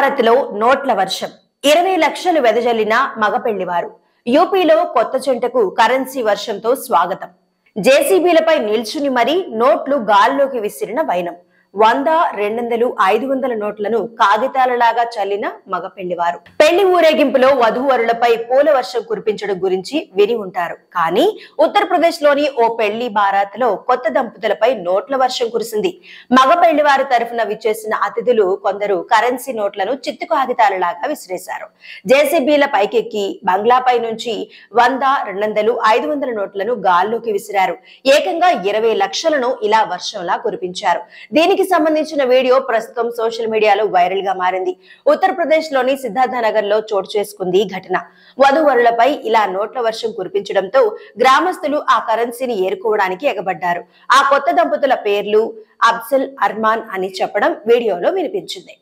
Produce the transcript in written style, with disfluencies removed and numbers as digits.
భారత్ లో నోట్ల వర్షం 20 లక్షలు వెదజల్లిన మగపెళ్లివారు. యూపీలో కొత్త జంటకు కరెన్సీ వర్షంతో స్వాగతం. జేసీబీలపై నిల్చుని మరీ నోట్లు గాల్లోకి విసిరిన వైనం. 100, 200, 500 నోట్లను కాగితాలలాగా చల్లిన మగపెళ్లివారు. పెళ్లి ఊరేగింపులో వధూవరులపై పూల వర్షం కురిపించడం గురించి విని ఉంటారు. కానీ ఉత్తరప్రదేశ్ లోని ఓ పెళ్లి బారాత్ లో కొత్త దంపతులపై నోట్ల వర్షం కురిసింది. మగ పెళ్లివారి తరఫున విచ్చేసిన అతిథులు కొందరు కరెన్సీ నోట్లను చిత్తు కాగితాలలాగా విసిరేశారు. జేసీబీల పైకెక్కి బంగ్లాపై నుంచి 100, 200, 500 నోట్లను గాల్లోకి విసిరారు. ఏకంగా 20 లక్షలను ఇలా వర్షంలా కురిపించారు. దీనికి సంబంధించిన వీడియో ప్రస్తుతం సోషల్ మీడియాలో వైరల్ గా మారింది. ఉత్తరప్రదేశ్ లోని సిద్ధార్థ నగర్ లో చోటు చేసుకుంది ఘటన. వధూవరులపై ఇలా నోట్ల వర్షం కురిపించడంతో గ్రామస్తులు ఆ కరెన్సీని ఏరుకోవడానికి ఎగబడ్డారు. ఆ కొత్త దంపతుల పేర్లు అఫ్జల్, అర్మాన్ అని చెప్పడం వీడియోలో వినిపించింది.